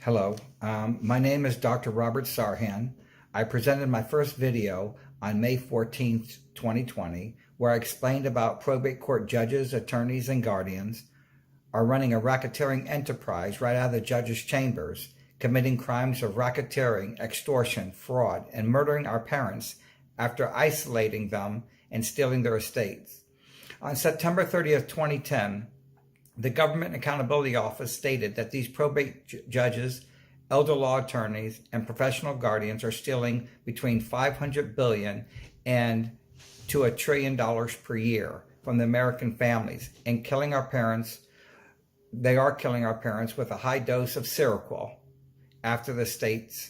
Hello, my name is Dr. Robert Sarhan. I presented my first video on May 14th, 2020, where I explained about probate court judges, attorneys, and guardians are running a racketeering enterprise right out of the judges' chambers, committing crimes of racketeering, extortion, fraud, and murdering our parents after isolating them and stealing their estates. On September 30th, 2010, the Government Accountability Office stated that these probate judges, elder law attorneys, and professional guardians are stealing between $500 billion and to $1 trillion per year from the American families and killing our parents. They are killing our parents with a high dose of Seroquel after the estates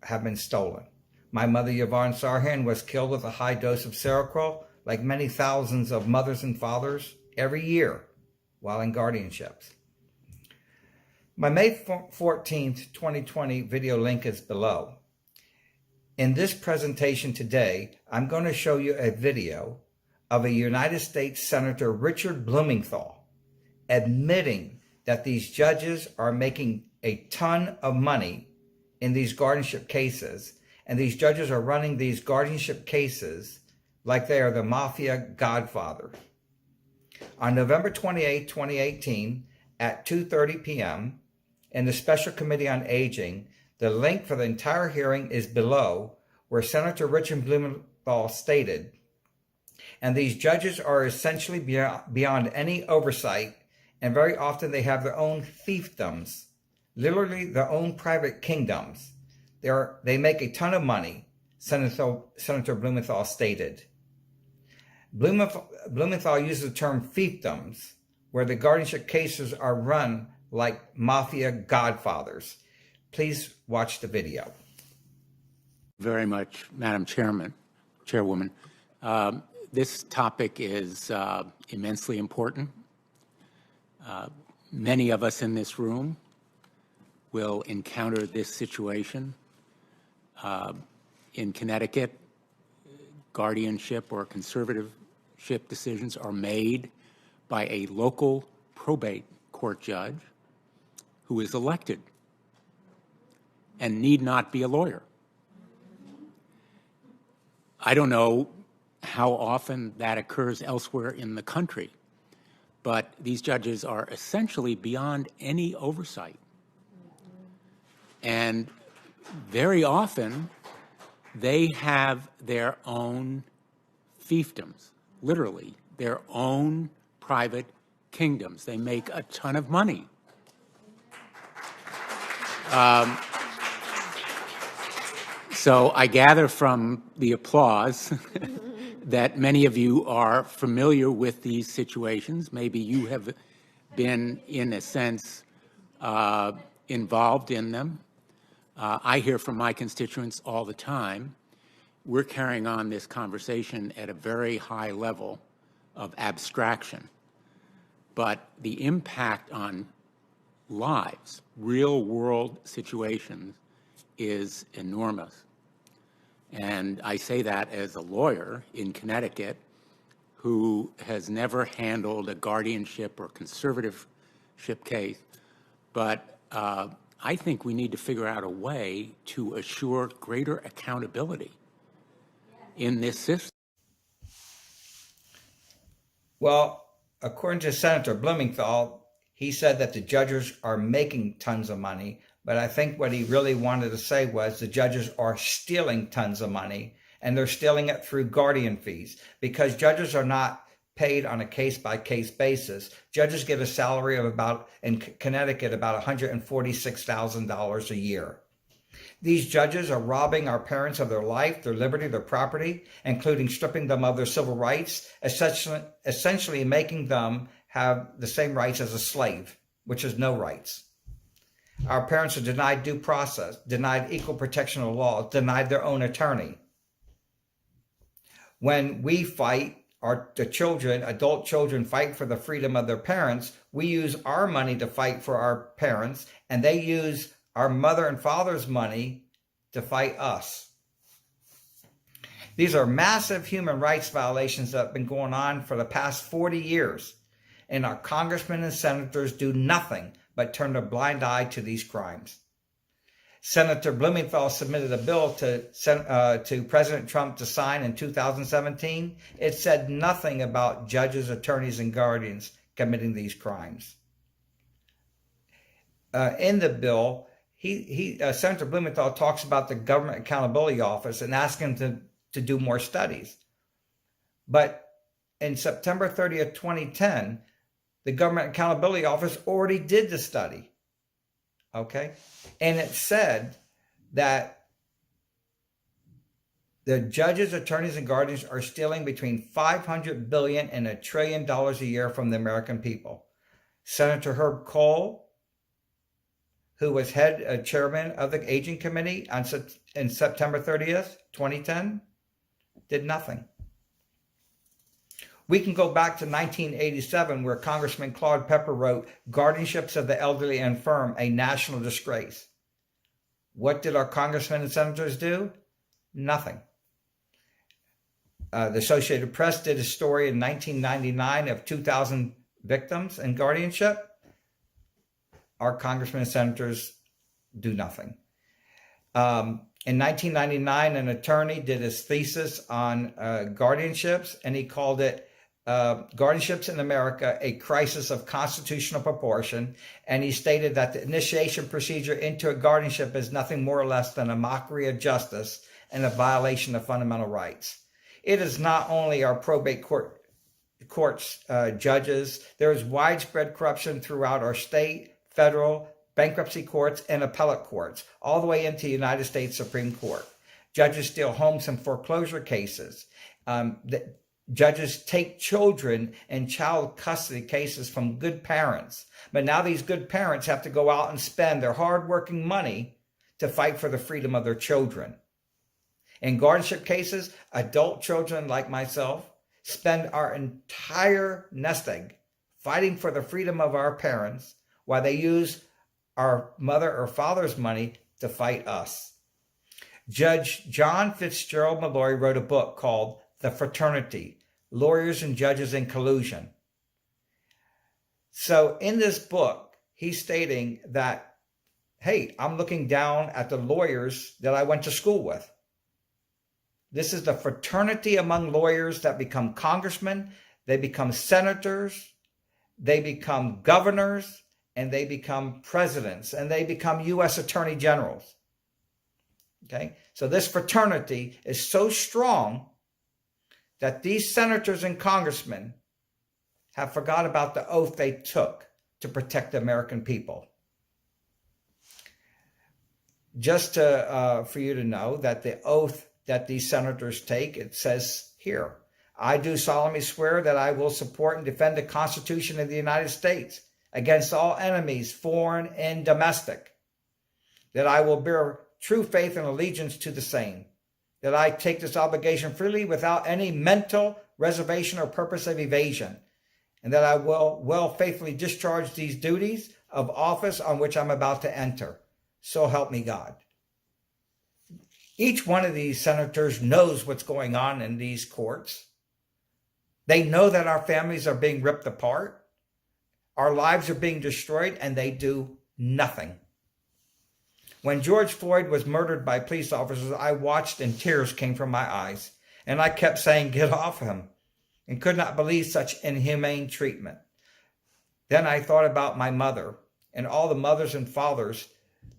have been stolen. My mother, Yvonne Sarhan, was killed with a high dose of Seroquel, like many thousands of mothers and fathers, every year while in guardianships. My May 14th, 2020 video link is below. In this presentation today, I'm going to show you a video of a United States Senator Richard Blumenthal admitting that these judges are making a ton of money in these guardianship cases, and these judges are running these guardianship cases like they are the mafia godfather. On November 28, 2018, at 2:30 p.m., in the Special Committee on Aging, the link for the entire hearing is below, where Senator Richard Blumenthal stated, and these judges are essentially beyond any oversight, and very often they have their own fiefdoms, literally their own private kingdoms. They make a ton of money, Senator Blumenthal stated. Blumenthal uses the term fiefdoms, where the guardianship cases are run like mafia godfathers. Please watch the video. Very much, Madam Chairwoman. This topic is immensely important. Many of us in this room will encounter this situation. In Connecticut, guardianship or conservatorship decisions are made by a local probate court judge who is elected and need not be a lawyer. I don't know how often that occurs elsewhere in the country, but these judges are essentially beyond any oversight. And very often, they have their own fiefdoms, literally, their own private kingdoms. They make a ton of money. So I gather from the applause that many of you are familiar with these situations. Maybe you have been, in a sense, involved in them. I hear from my constituents all the time. We're carrying on this conversation at a very high level of abstraction. But the impact on lives, real-world situations, is enormous. And I say that as a lawyer in Connecticut who has never handled a guardianship or conservatorship case. But I think we need to figure out a way to assure greater accountability in this system. Well, according to Senator Blumenthal, he said that the judges are making tons of money, but I think what he really wanted to say was the judges are stealing tons of money, and they're stealing it through guardian fees, because judges are not paid on a case-by-case basis. Judges get a salary of in Connecticut, about $146,000 a year. These judges are robbing our parents of their life, their liberty, their property, including stripping them of their civil rights, essentially making them have the same rights as a slave, which is no rights. Our parents are denied due process, denied equal protection of law, denied their own attorney. When we fight, adult children fight for the freedom of their parents, we use our money to fight for our parents, and they use our mother and father's money to fight us. These are massive human rights violations that have been going on for the past 40 years, and our congressmen and senators do nothing but turn a blind eye to these crimes. Senator Blumenthal submitted a bill to President Trump to sign in 2017. It said nothing about judges, attorneys, and guardians committing these crimes. In the bill, Senator Blumenthal talks about the Government Accountability Office and asking him to do more studies. But in September 30th, 2010, the Government Accountability Office already did the study. Okay? And it said that the judges, attorneys, and guardians are stealing between $500 billion and $1 trillion a year from the American people. Senator Herb Kohl, who was chairman of the Aging Committee in September 30th, 2010, did nothing. We can go back to 1987, where Congressman Claude Pepper wrote, "Guardianships of the elderly and infirm, a national disgrace." What did our congressmen and senators do? Nothing. The Associated Press did a story in 1999 of 2,000 victims in guardianship. Our congressmen and senators do nothing. In 1999, an attorney did his thesis on guardianships, and he called it Guardianships in America, a Crisis of Constitutional Proportion. And he stated that the initiation procedure into a guardianship is nothing more or less than a mockery of justice and a violation of fundamental rights. It is not only our probate courts judges. There is widespread corruption throughout our state, federal, bankruptcy courts, and appellate courts, all the way into the United States Supreme Court. Judges steal homes and foreclosure cases. Judges take children and child custody cases from good parents. But now these good parents have to go out and spend their hard-working money to fight for the freedom of their children. In guardianship cases, adult children like myself spend our entire nest egg fighting for the freedom of our parents while they use our mother or father's money to fight us. Judge John Fitzgerald Malloy wrote a book called The Fraternity, Lawyers and Judges in Collusion. So in this book, he's stating that, hey, I'm looking down at the lawyers that I went to school with. This is the fraternity among lawyers that become congressmen, they become senators, they become governors, and they become presidents, and they become U.S. attorney generals. Okay? So this fraternity is so strong that these senators and congressmen have forgot about the oath they took to protect the American people. Just for you to know that the oath that these senators take, it says here, "I do solemnly swear that I will support and defend the Constitution of the United States against all enemies, foreign and domestic, that I will bear true faith and allegiance to the same, that I take this obligation freely without any mental reservation or purpose of evasion, and that I will faithfully discharge these duties of office on which I'm about to enter. So help me God." Each one of these senators knows what's going on in these courts. They know that our families are being ripped apart, our lives are being destroyed, and they do nothing. When George Floyd was murdered by police officers, I watched and tears came from my eyes. And I kept saying, "Get off him," and could not believe such inhumane treatment. Then I thought about my mother and all the mothers and fathers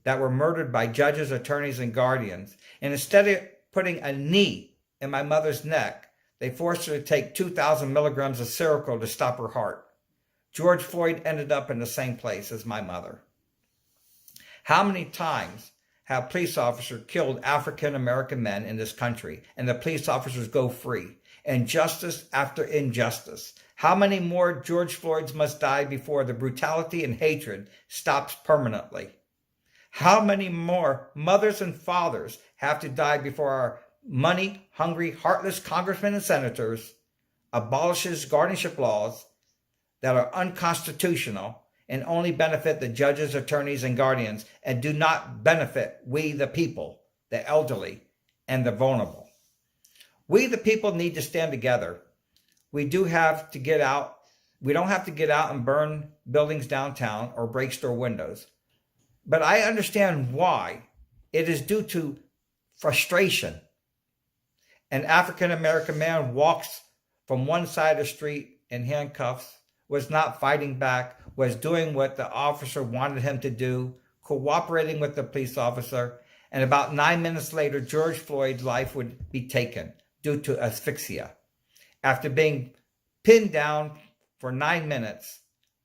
that were murdered by judges, attorneys, and guardians. And instead of putting a knee in my mother's neck, they forced her to take 2,000 milligrams of Seroquel to stop her heart. George Floyd ended up in the same place as my mother. How many times have police officers killed African-American men in this country, and the police officers go free? Injustice after injustice. How many more George Floyds must die before the brutality and hatred stops permanently? How many more mothers and fathers have to die before our money-hungry, heartless congressmen and senators abolishes guardianship laws that are unconstitutional and only benefit the judges, attorneys, and guardians, and do not benefit we the people, the elderly, and the vulnerable? We the people need to stand together. We do have to get out. We don't have to get out and burn buildings downtown or break store windows. But I understand why It is due to frustration. An African-American man walks from one side of the street in handcuffs, was not fighting back, was doing what the officer wanted him to do, cooperating with the police officer, and about 9 minutes later, George Floyd's life would be taken due to asphyxia after being pinned down for 9 minutes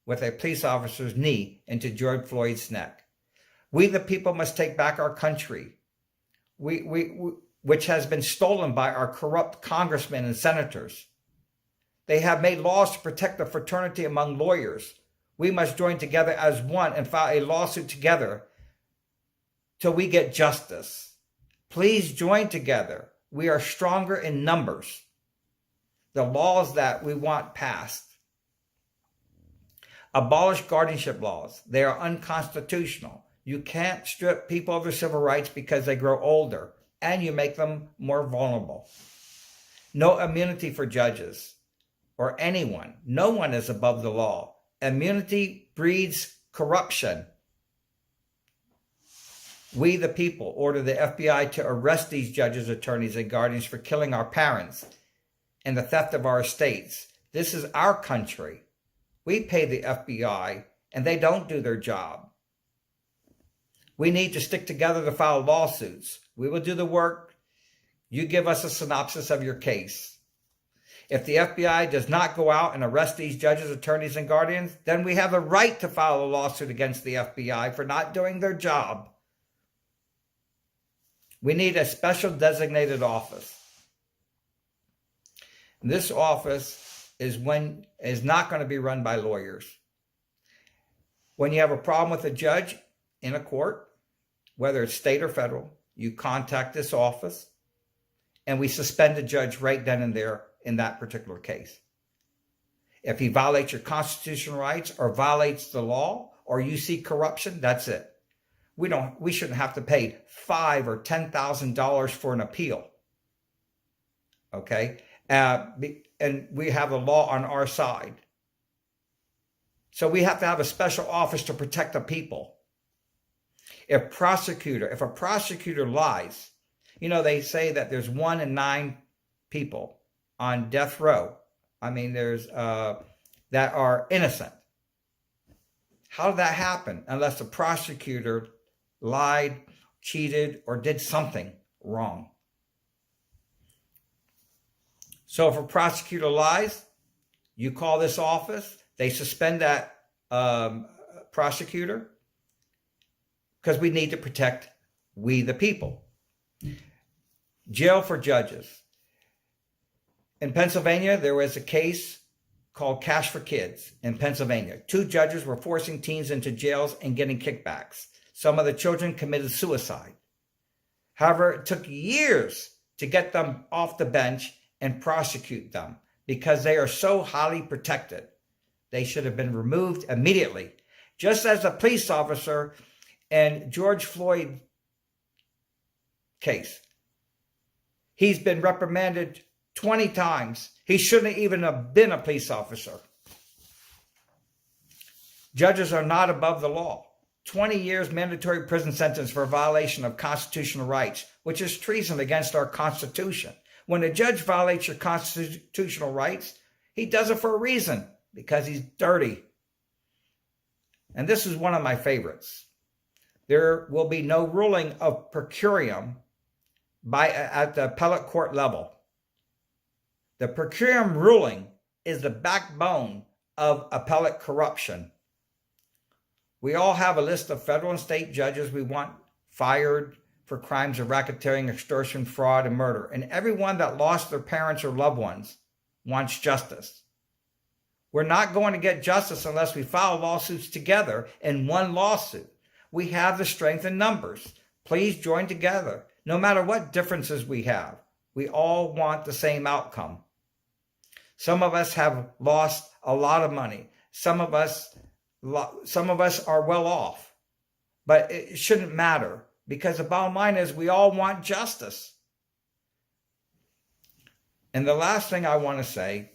with a police officer's knee into George Floyd's neck. We, the people, must take back our country, which has been stolen by our corrupt congressmen and senators. They have made laws to protect the fraternity among lawyers. We must join together as one and file a lawsuit together till we get justice. Please join together. We are stronger in numbers. The laws that we want passed. Abolish guardianship laws. They are unconstitutional. You can't strip people of their civil rights because they grow older, and you make them more vulnerable. No immunity for judges or anyone. No one is above the law. Immunity breeds corruption. We, the people, order the FBI to arrest these judges, attorneys, and guardians for killing our parents and the theft of our estates. This is our country. We pay the FBI, and they don't do their job. We need to stick together to file lawsuits. We will do the work. You give us a synopsis of your case. If the FBI does not go out and arrest these judges, attorneys, and guardians, then we have the right to file a lawsuit against the FBI for not doing their job. We need a special designated office. This office is not going to be run by lawyers. When you have a problem with a judge in a court, whether it's state or federal, you contact this office and we suspend the judge right then and there in that particular case. If he violates your constitutional rights or violates the law or you see corruption, that's it. We shouldn't have to pay $5,000 or $10,000 for an appeal. Okay? And we have the law on our side. So we have to have a special office to protect the people. If a prosecutor lies, they say that there's 1 in 9 people on death row. There's that are innocent. How did that happen? Unless the prosecutor lied, cheated, or did something wrong. So if a prosecutor lies, you call this office, they suspend that prosecutor because we need to protect we the people. Jail for judges. In Pennsylvania, there was a case called Cash for Kids in Pennsylvania. 2 judges were forcing teens into jails and getting kickbacks. Some of the children committed suicide. However, it took years to get them off the bench and prosecute them because they are so highly protected. They should have been removed immediately. Just as a police officer in George Floyd case. He's been reprimanded 20 times. He shouldn't even have been a police officer. Judges are not above the law. 20 years mandatory prison sentence for violation of constitutional rights, which is treason against our Constitution. When a judge violates your constitutional rights, he does it for a reason, because he's dirty. And this is one of my favorites. There will be no ruling of per curiam at the appellate court level. The per curiam ruling is the backbone of appellate corruption. We all have a list of federal and state judges we want fired for crimes of racketeering, extortion, fraud, and murder. And everyone that lost their parents or loved ones wants justice. We're not going to get justice unless we file lawsuits together in one lawsuit. We have the strength in numbers. Please join together. No matter what differences we have, we all want the same outcome. Some of us have lost a lot of money. Some of us are well off. But it shouldn't matter, because the bottom line is we all want justice. And the last thing I want to say,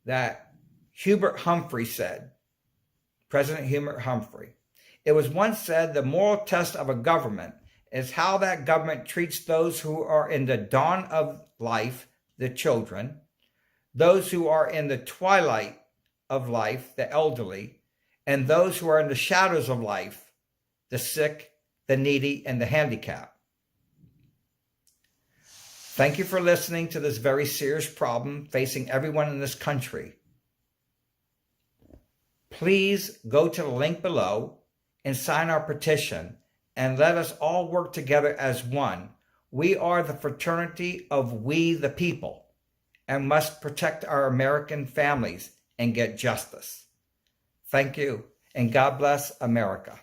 that Hubert Humphrey said, President Hubert Humphrey, it was once said the moral test of a government is how that government treats those who are in the dawn of life, the children, those who are in the twilight of life, the elderly, and those who are in the shadows of life, the sick, the needy, and the handicapped. Thank you for listening to this very serious problem facing everyone in this country. Please go to the link below and sign our petition, and let us all work together as one. We are the fraternity of we the people, and must protect our American families and get justice. Thank you, and God bless America.